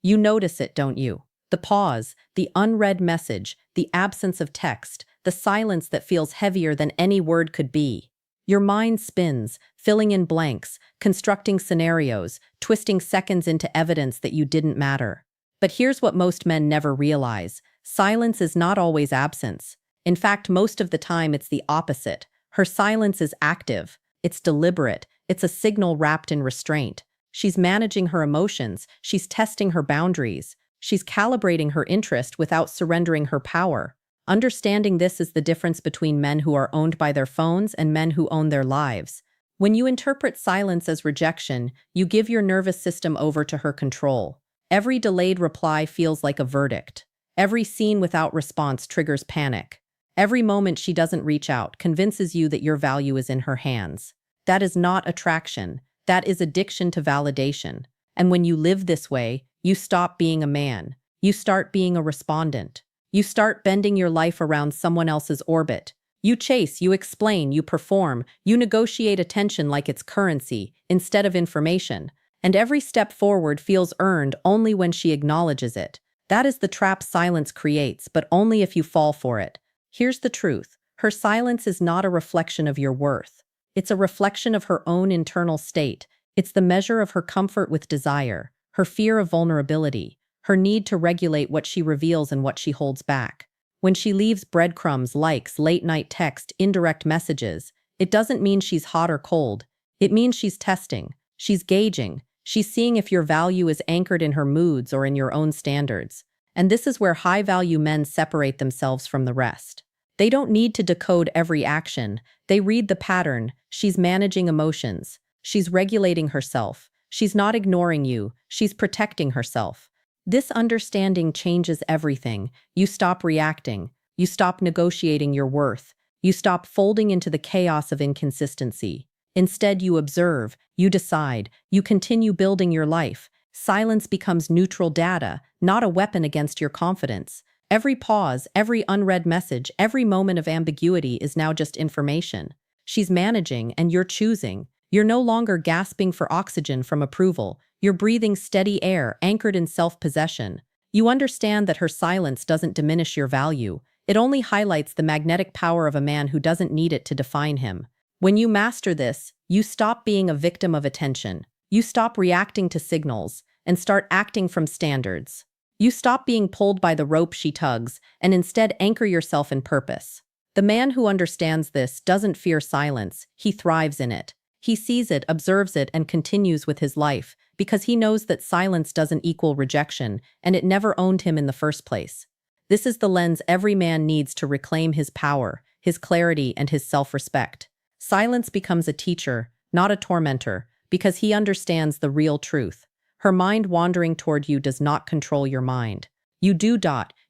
You notice it, don't you? The pause, the unread message, the absence of text, the silence that feels heavier than any word could be. Your mind spins, filling in blanks, constructing scenarios, twisting seconds into evidence that you didn't matter. But here's what most men never realize. Silence is not always absence. In fact, most of the time it's the opposite. Her silence is active. It's deliberate. It's a signal wrapped in restraint. She's managing her emotions. She's testing her boundaries. She's calibrating her interest without surrendering her power. Understanding this is the difference between men who are owned by their phones and men who own their lives. When you interpret silence as rejection, you give your nervous system over to her control. Every delayed reply feels like a verdict. Every scene without response triggers panic. Every moment she doesn't reach out convinces you that your value is in her hands. That is not attraction. That is addiction to validation. And when you live this way, you stop being a man. You start being a respondent. You start bending your life around someone else's orbit. You chase, you explain, you perform, you negotiate attention like it's currency instead of information. And every step forward feels earned only when she acknowledges it. That is the trap silence creates, but only if you fall for it. Here's the truth. Her silence is not a reflection of your worth. It's a reflection of her own internal state. It's the measure of her comfort with desire, her fear of vulnerability, her need to regulate what she reveals and what she holds back. When she leaves breadcrumbs, likes, late-night text, indirect messages, it doesn't mean she's hot or cold. It means she's testing, she's gauging, she's seeing if your value is anchored in her moods or in your own standards. And this is where high-value men separate themselves from the rest. They don't need to decode every action. They read the pattern. She's managing emotions. She's regulating herself. She's not ignoring you. She's protecting herself. This understanding changes everything. You stop reacting. You stop negotiating your worth. You stop folding into the chaos of inconsistency. Instead, you observe, you decide, you continue building your life. Silence becomes neutral data, not a weapon against your confidence. Every pause, every unread message, every moment of ambiguity is now just information. She's managing and you're choosing. You're no longer gasping for oxygen from approval. You're breathing steady air, anchored in self-possession. You understand that her silence doesn't diminish your value. It only highlights the magnetic power of a man who doesn't need it to define him. When you master this, you stop being a victim of attention. You stop reacting to signals and start acting from standards. You stop being pulled by the rope she tugs and instead anchor yourself in purpose. The man who understands this doesn't fear silence. He thrives in it. He sees it, observes it, and continues with his life because he knows that silence doesn't equal rejection and it never owned him in the first place. This is the lens every man needs to reclaim his power, his clarity, and his self-respect. Silence becomes a teacher, not a tormentor, because he understands the real truth. Her mind wandering toward you does not control your mind. You do.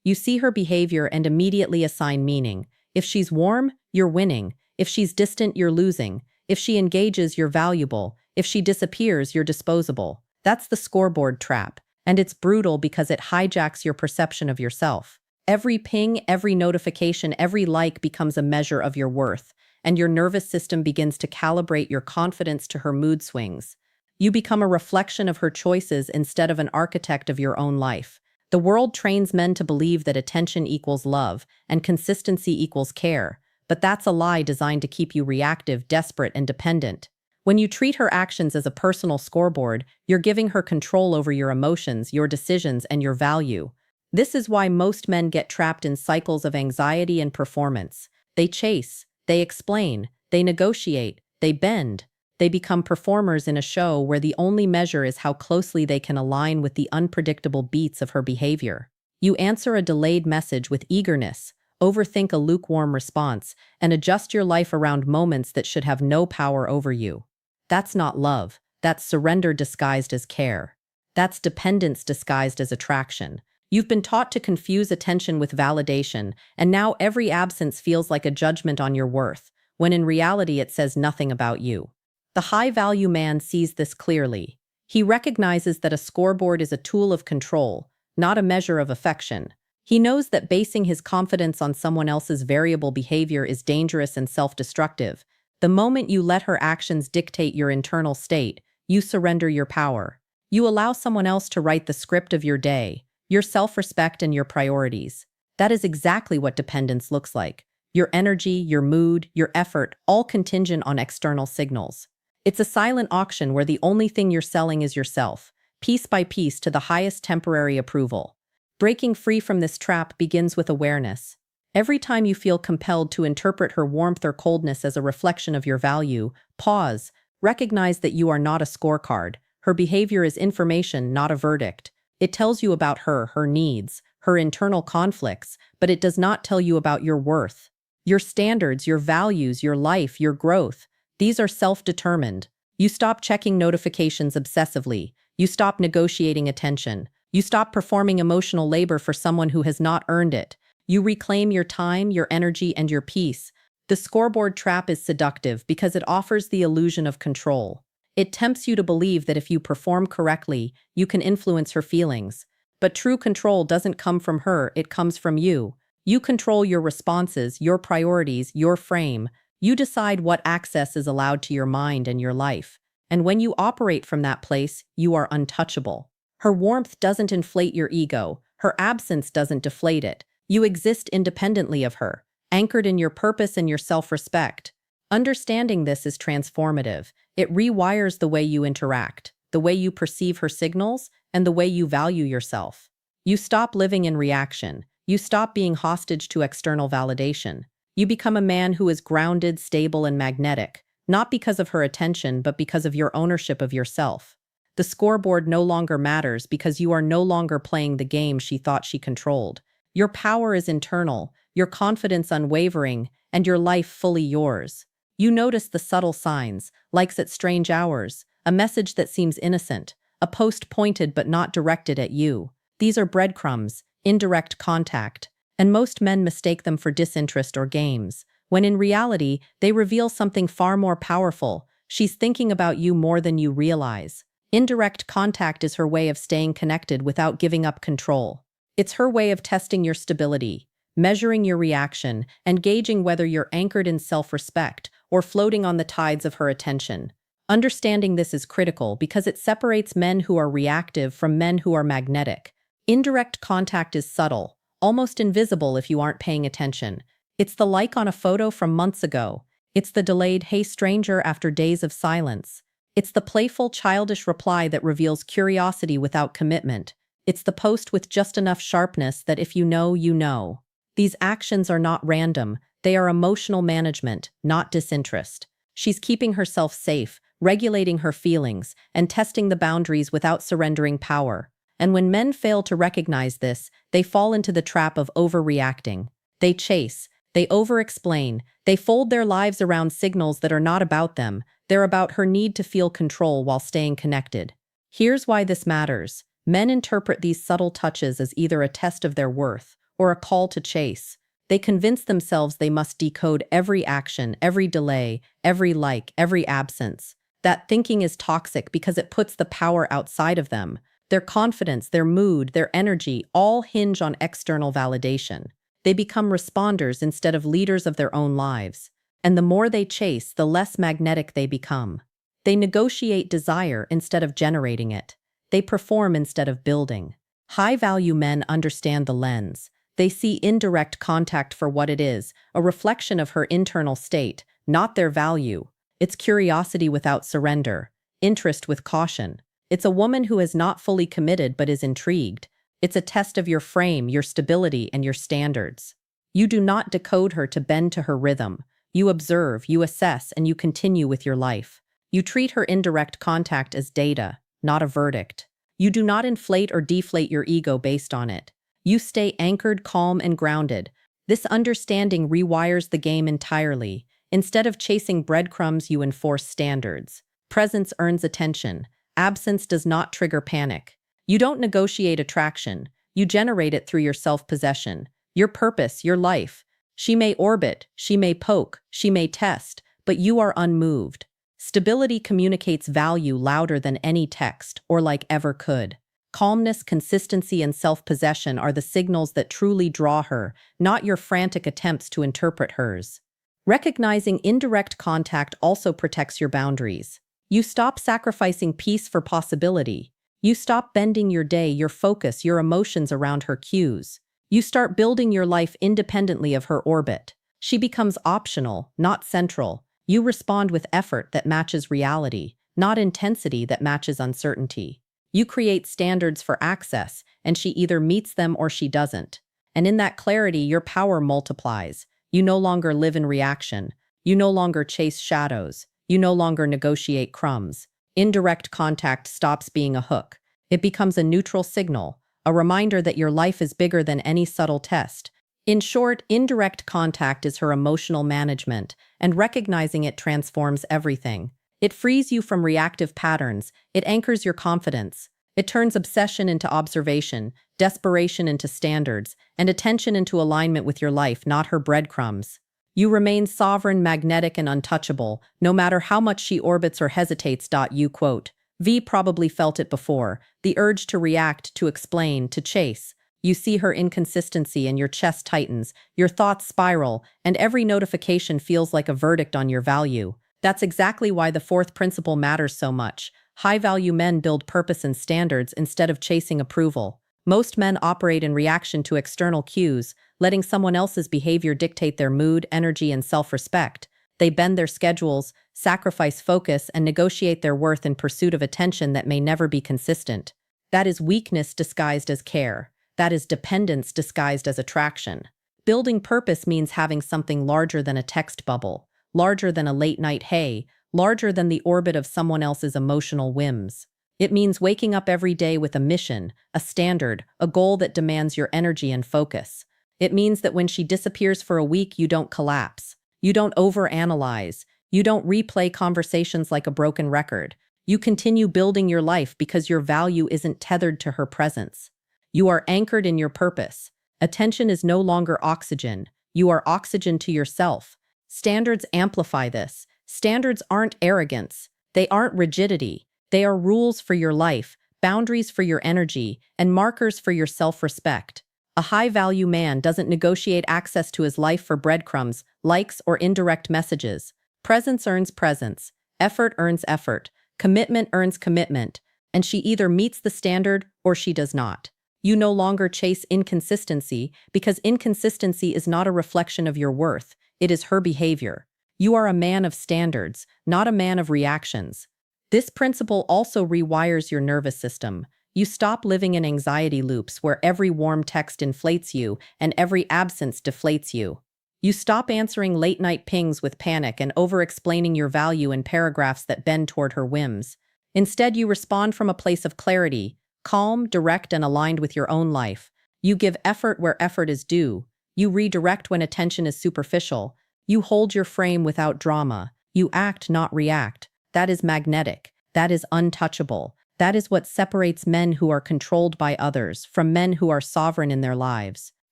You see her behavior and immediately assign meaning. If she's warm, you're winning. If she's distant, you're losing. If she engages, you're valuable. If she disappears, you're disposable. That's the scoreboard trap. And it's brutal because it hijacks your perception of yourself. Every ping, every notification, every like becomes a measure of your worth, and your nervous system begins to calibrate your confidence to her mood swings. You become a reflection of her choices instead of an architect of your own life. The world trains men to believe that attention equals love and consistency equals care, but that's a lie designed to keep you reactive, desperate, and dependent. When you treat her actions as a personal scoreboard, you're giving her control over your emotions, your decisions, and your value. This is why most men get trapped in cycles of anxiety and performance. They chase, they explain, they negotiate, they bend. They become performers in a show where the only measure is how closely they can align with the unpredictable beats of her behavior. You answer a delayed message with eagerness, overthink a lukewarm response, and adjust your life around moments that should have no power over you. That's not love. That's surrender disguised as care. That's dependence disguised as attraction. You've been taught to confuse attention with validation, and now every absence feels like a judgment on your worth, when in reality it says nothing about you. The high-value man sees this clearly. He recognizes that a scoreboard is a tool of control, not a measure of affection. He knows that basing his confidence on someone else's variable behavior is dangerous and self-destructive. The moment you let her actions dictate your internal state, you surrender your power. You allow someone else to write the script of your day, your self-respect and your priorities. That is exactly what dependence looks like. Your energy, your mood, your effort, all contingent on external signals. It's a silent auction where the only thing you're selling is yourself, piece by piece to the highest temporary approval. Breaking free from this trap begins with awareness. Every time you feel compelled to interpret her warmth or coldness as a reflection of your value, pause, recognize that you are not a scorecard. Her behavior is information, not a verdict. It tells you about her, her needs, her internal conflicts, but it does not tell you about your worth. Your standards, your values, your life, your growth, these are self-determined. You stop checking notifications obsessively. You stop negotiating attention. You stop performing emotional labor for someone who has not earned it. You reclaim your time, your energy, and your peace. The scoreboard trap is seductive because it offers the illusion of control. It tempts you to believe that if you perform correctly, you can influence her feelings. But true control doesn't come from her, it comes from you. You control your responses, your priorities, your frame. You decide what access is allowed to your mind and your life. And when you operate from that place, you are untouchable. Her warmth doesn't inflate your ego. Her absence doesn't deflate it. You exist independently of her, anchored in your purpose and your self-respect. Understanding this is transformative. It rewires the way you interact, the way you perceive her signals, and the way you value yourself. You stop living in reaction. You stop being hostage to external validation. You become a man who is grounded, stable, and magnetic, not because of her attention, but because of your ownership of yourself. The scoreboard no longer matters because you are no longer playing the game she thought she controlled. Your power is internal, your confidence unwavering, and your life fully yours. You notice the subtle signs, likes at strange hours, a message that seems innocent, a post pointed but not directed at you. These are breadcrumbs, indirect contact, and most men mistake them for disinterest or games, when in reality, they reveal something far more powerful. She's thinking about you more than you realize. Indirect contact is her way of staying connected without giving up control. It's her way of testing your stability, measuring your reaction, and gauging whether you're anchored in self-respect or floating on the tides of her attention. Understanding this is critical because it separates men who are reactive from men who are magnetic. Indirect contact is subtle, almost invisible if you aren't paying attention. It's the like on a photo from months ago. It's the delayed "hey stranger" after days of silence. It's the playful, childish reply that reveals curiosity without commitment. It's the post with just enough sharpness that if you know, you know. These actions are not random. They are emotional management, not disinterest. She's keeping herself safe, regulating her feelings, and testing the boundaries without surrendering power. And when men fail to recognize this, they fall into the trap of overreacting. They chase, they over-explain, they fold their lives around signals that are not about them. They're about her need to feel control while staying connected. Here's why this matters. Men interpret these subtle touches as either a test of their worth or a call to chase. They convince themselves they must decode every action, every delay, every like, every absence. That thinking is toxic because it puts the power outside of them. Their confidence, their mood, their energy all hinge on external validation. They become responders instead of leaders of their own lives. And the more they chase, the less magnetic they become. They negotiate desire instead of generating it. They perform instead of building. High-value men understand the lens. They see indirect contact for what it is, a reflection of her internal state, not their value. It's curiosity without surrender, interest with caution. It's a woman who is not fully committed but is intrigued. It's a test of your frame, your stability, and your standards. You do not decode her to bend to her rhythm. You observe, you assess, and you continue with your life. You treat her indirect contact as data, not a verdict. You do not inflate or deflate your ego based on it. You stay anchored, calm, and grounded. This understanding rewires the game entirely. Instead of chasing breadcrumbs, you enforce standards. Presence earns attention. Absence does not trigger panic. You don't negotiate attraction. You generate it through your self-possession, your purpose, your life. She may orbit, she may poke, she may test, but you are unmoved. Stability communicates value louder than any text or like ever could. Calmness, consistency, and self-possession are the signals that truly draw her, not your frantic attempts to interpret hers. Recognizing indirect contact also protects your boundaries. You stop sacrificing peace for possibility. You stop bending your day, your focus, your emotions around her cues. You start building your life independently of her orbit. She becomes optional, not central. You respond with effort that matches reality, not intensity that matches uncertainty. You create standards for access, and she either meets them or she doesn't. And in that clarity, your power multiplies. You no longer live in reaction. You no longer chase shadows. You no longer negotiate crumbs. Indirect contact stops being a hook. It becomes a neutral signal, a reminder that your life is bigger than any subtle test. In short, indirect contact is her emotional management, and recognizing it transforms everything. It frees you from reactive patterns. It anchors your confidence. It turns obsession into observation, desperation into standards, and attention into alignment with your life, not her breadcrumbs. You remain sovereign, magnetic, and untouchable, no matter how much she orbits or hesitates. You quote. V probably felt it before, the urge to react, to explain, to chase. You see her inconsistency and your chest tightens, your thoughts spiral, and every notification feels like a verdict on your value. That's exactly why the fourth principle matters so much. High-value men build purpose and standards instead of chasing approval. Most men operate in reaction to external cues, letting someone else's behavior dictate their mood, energy, and self-respect. They bend their schedules, sacrifice focus, and negotiate their worth in pursuit of attention that may never be consistent. That is weakness disguised as care. That is dependence disguised as attraction. Building purpose means having something larger than a text bubble, larger than a late-night hey, larger than the orbit of someone else's emotional whims. It means waking up every day with a mission, a standard, a goal that demands your energy and focus. It means that when she disappears for a week, you don't collapse. You don't overanalyze. You don't replay conversations like a broken record. You continue building your life because your value isn't tethered to her presence. You are anchored in your purpose. Attention is no longer oxygen. You are oxygen to yourself. Standards amplify this. Standards aren't arrogance. They aren't rigidity. They are rules for your life, boundaries for your energy, and markers for your self-respect. A high-value man doesn't negotiate access to his life for breadcrumbs, likes, or indirect messages. Presence earns presence. Effort earns effort. Commitment earns commitment. And she either meets the standard or she does not. You no longer chase inconsistency because inconsistency is not a reflection of your worth. It is her behavior. You are a man of standards, not a man of reactions. This principle also rewires your nervous system. You stop living in anxiety loops where every warm text inflates you and every absence deflates you. You stop answering late-night pings with panic and over-explaining your value in paragraphs that bend toward her whims. Instead, you respond from a place of clarity, calm, direct, and aligned with your own life. You give effort where effort is due. You redirect when attention is superficial. You hold your frame without drama. You act, not react. That is magnetic. That is untouchable. That is what separates men who are controlled by others from men who are sovereign in their lives.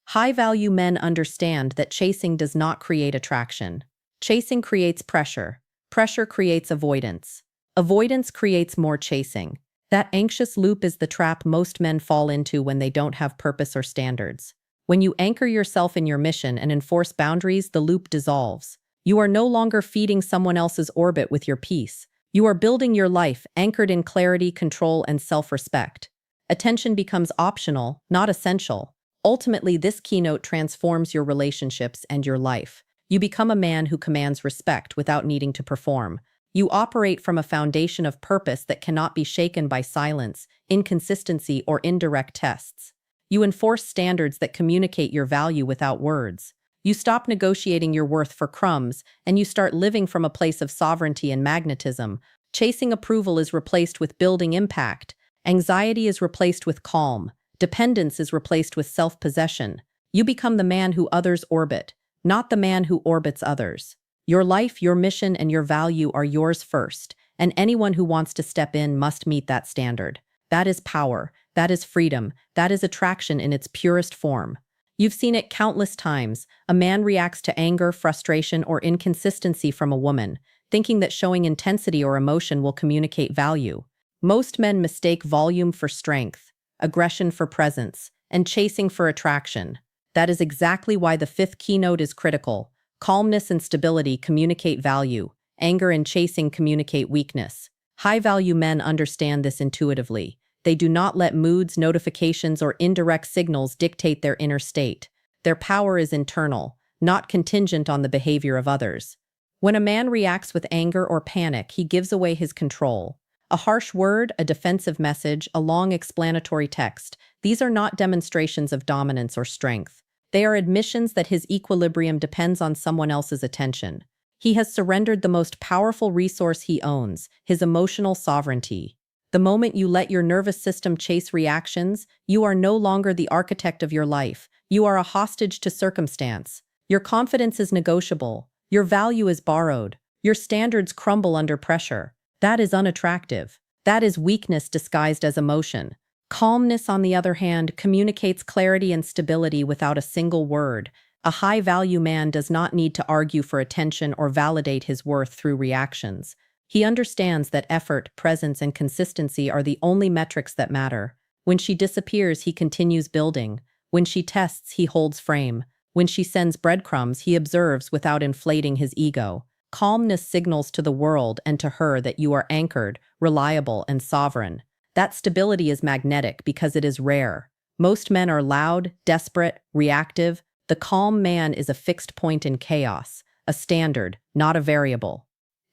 High-value men understand that chasing does not create attraction. Chasing creates pressure. Pressure creates avoidance. Avoidance creates more chasing. That anxious loop is the trap most men fall into when they don't have purpose or standards. When you anchor yourself in your mission and enforce boundaries, the loop dissolves. You are no longer feeding someone else's orbit with your peace. You are building your life anchored in clarity, control, and self-respect. Attention becomes optional, not essential. Ultimately, this keynote transforms your relationships and your life. You become a man who commands respect without needing to perform. You operate from a foundation of purpose that cannot be shaken by silence, inconsistency, or indirect tests. You enforce standards that communicate your value without words. You stop negotiating your worth for crumbs, and you start living from a place of sovereignty and magnetism. Chasing approval is replaced with building impact. Anxiety is replaced with calm. Dependence is replaced with self-possession. You become the man who others orbit, not the man who orbits others. Your life, your mission, and your value are yours first, and anyone who wants to step in must meet that standard. That is power. That is freedom. That is attraction in its purest form. You've seen it countless times. A man reacts to anger, frustration, or inconsistency from a woman, thinking that showing intensity or emotion will communicate value. Most men mistake volume for strength, aggression for presence, and chasing for attraction. That is exactly why the fifth keynote is critical. Calmness and stability communicate value. Anger and chasing communicate weakness. High-value men understand this intuitively. They do not let moods, notifications, or indirect signals dictate their inner state. Their power is internal, not contingent on the behavior of others. When a man reacts with anger or panic, he gives away his control. A harsh word, a defensive message, a long explanatory text, these are not demonstrations of dominance or strength. They are admissions that his equilibrium depends on someone else's attention. He has surrendered the most powerful resource he owns, his emotional sovereignty. The moment you let your nervous system chase reactions, you are no longer the architect of your life. You are a hostage to circumstance. Your confidence is negotiable. Your value is borrowed. Your standards crumble under pressure. That is unattractive. That is weakness disguised as emotion. Calmness, on the other hand, communicates clarity and stability without a single word. A high-value man does not need to argue for attention or validate his worth through reactions. He understands that effort, presence, and consistency are the only metrics that matter. When she disappears, he continues building. When she tests, he holds frame. When she sends breadcrumbs, he observes without inflating his ego. Calmness signals to the world and to her that you are anchored, reliable, and sovereign. That stability is magnetic because it is rare. Most men are loud, desperate, reactive. The calm man is a fixed point in chaos, a standard, not a variable.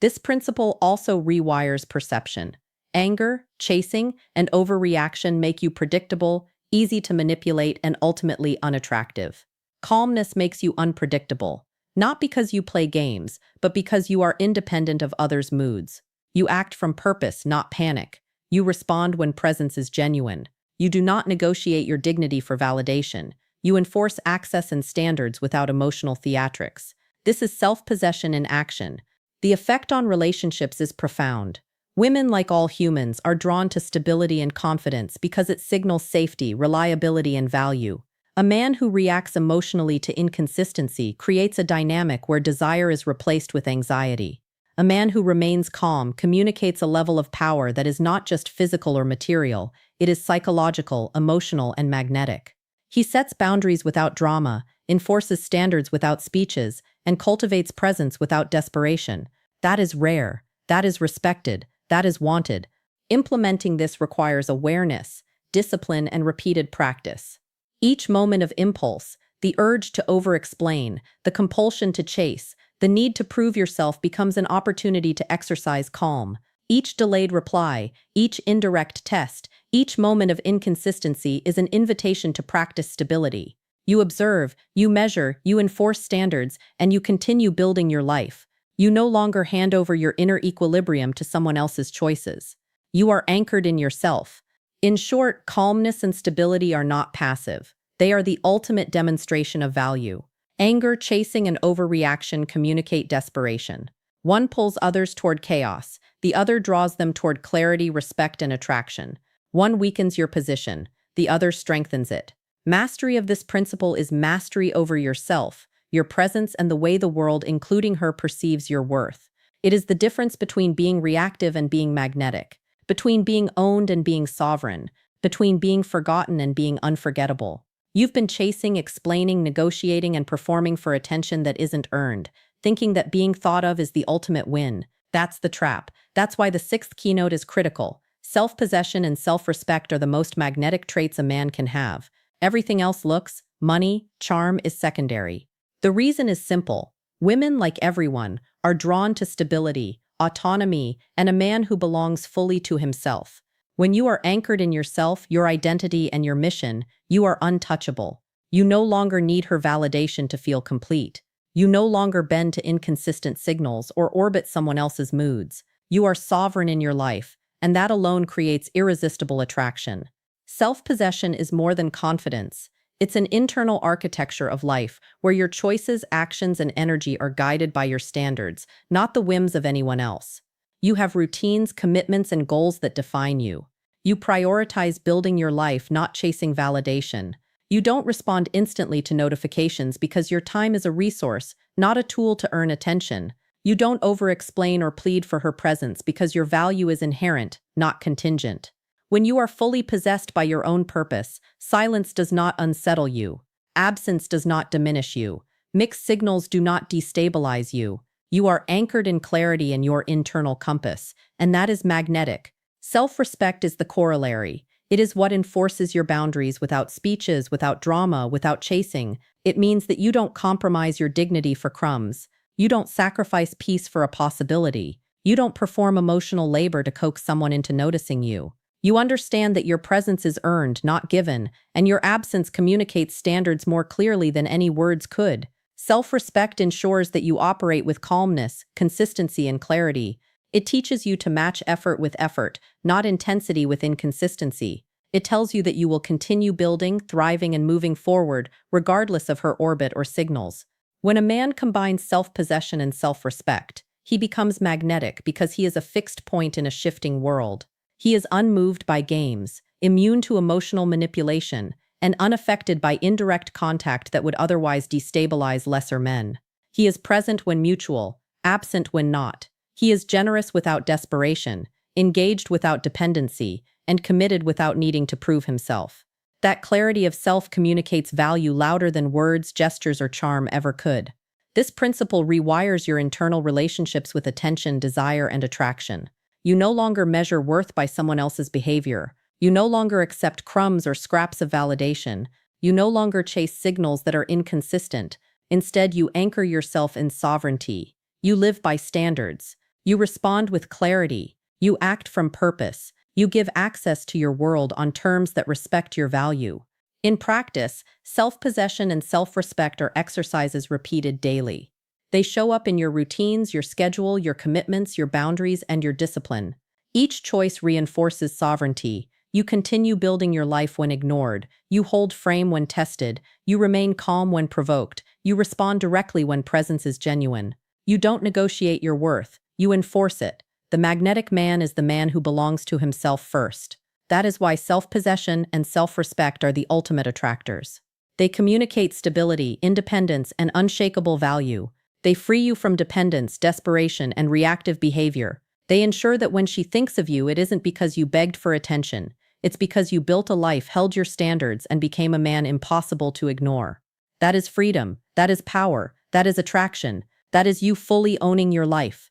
This principle also rewires perception. Anger, chasing, and overreaction make you predictable, easy to manipulate, and ultimately unattractive. Calmness makes you unpredictable, not because you play games, but because you are independent of others' moods. You act from purpose, not panic. You respond when presence is genuine. You do not negotiate your dignity for validation. You enforce access and standards without emotional theatrics. This is self-possession in action. The effect on relationships is profound. Women, like all humans, are drawn to stability and confidence because it signals safety, reliability, and value. A man who reacts emotionally to inconsistency creates a dynamic where desire is replaced with anxiety. A man who remains calm communicates a level of power that is not just physical or material, it is psychological, emotional, and magnetic. He sets boundaries without drama, enforces standards without speeches, and cultivates presence without desperation. That is rare. That is respected. That is wanted. Implementing this requires awareness, discipline, and repeated practice. Each moment of impulse, the urge to over-explain, the compulsion to chase, the need to prove yourself becomes an opportunity to exercise calm. Each delayed reply, each indirect test, each moment of inconsistency is an invitation to practice stability. You observe, you measure, you enforce standards, and you continue building your life. You no longer hand over your inner equilibrium to someone else's choices. You are anchored in yourself. In short, calmness and stability are not passive. They are the ultimate demonstration of value. Anger, chasing, and overreaction communicate desperation. One pulls others toward chaos. The other draws them toward clarity, respect, and attraction. One weakens your position. The other strengthens it. Mastery of this principle is mastery over yourself, your presence, and the way the world, including her, perceives your worth. It is the difference between being reactive and being magnetic, between being owned and being sovereign, between being forgotten and being unforgettable. You've been chasing, explaining, negotiating, and performing for attention that isn't earned, thinking that being thought of is the ultimate win. That's the trap. That's why the sixth keynote is critical. Self-possession and self-respect are the most magnetic traits a man can have. Everything else, looks, money, charm, is secondary. The reason is simple. Women, like everyone, are drawn to stability, autonomy, and a man who belongs fully to himself. When you are anchored in yourself, your identity, and your mission, you are untouchable. You no longer need her validation to feel complete. You no longer bend to inconsistent signals or orbit someone else's moods. You are sovereign in your life, and that alone creates irresistible attraction. Self-possession is more than confidence. It's an internal architecture of life where your choices, actions, and energy are guided by your standards, not the whims of anyone else. You have routines, commitments, and goals that define you. You prioritize building your life, not chasing validation. You don't respond instantly to notifications because your time is a resource, not a tool to earn attention. You don't over-explain or plead for her presence because your value is inherent, not contingent. When you are fully possessed by your own purpose, silence does not unsettle you. Absence does not diminish you. Mixed signals do not destabilize you. You are anchored in clarity in your internal compass, and that is magnetic. Self-respect is the corollary. It is what enforces your boundaries without speeches, without drama, without chasing. It means that you don't compromise your dignity for crumbs. You don't sacrifice peace for a possibility. You don't perform emotional labor to coax someone into noticing you. You understand that your presence is earned, not given, and your absence communicates standards more clearly than any words could. Self-respect ensures that you operate with calmness, consistency, and clarity. It teaches you to match effort with effort, not intensity with inconsistency. It tells you that you will continue building, thriving, and moving forward, regardless of her orbit or signals. When a man combines self-possession and self-respect, he becomes magnetic because he is a fixed point in a shifting world. He is unmoved by games, immune to emotional manipulation, and unaffected by indirect contact that would otherwise destabilize lesser men. He is present when mutual, absent when not. He is generous without desperation, engaged without dependency, and committed without needing to prove himself. That clarity of self communicates value louder than words, gestures, or charm ever could. This principle rewires your internal relationships with attention, desire, and attraction. You no longer measure worth by someone else's behavior. You no longer accept crumbs or scraps of validation. You no longer chase signals that are inconsistent. Instead, you anchor yourself in sovereignty. You live by standards. You respond with clarity. You act from purpose. You give access to your world on terms that respect your value. In practice, self-possession and self-respect are exercises repeated daily. They show up in your routines, your schedule, your commitments, your boundaries, and your discipline. Each choice reinforces sovereignty. You continue building your life when ignored. You hold frame when tested. You remain calm when provoked. You respond directly when presence is genuine. You don't negotiate your worth. You enforce it. The magnetic man is the man who belongs to himself first. That is why self-possession and self-respect are the ultimate attractors. They communicate stability, independence, and unshakable value. They free you from dependence, desperation, and reactive behavior. They ensure that when she thinks of you, it isn't because you begged for attention. It's because you built a life, held your standards, and became a man impossible to ignore. That is freedom. That is power. That is attraction. That is you fully owning your life.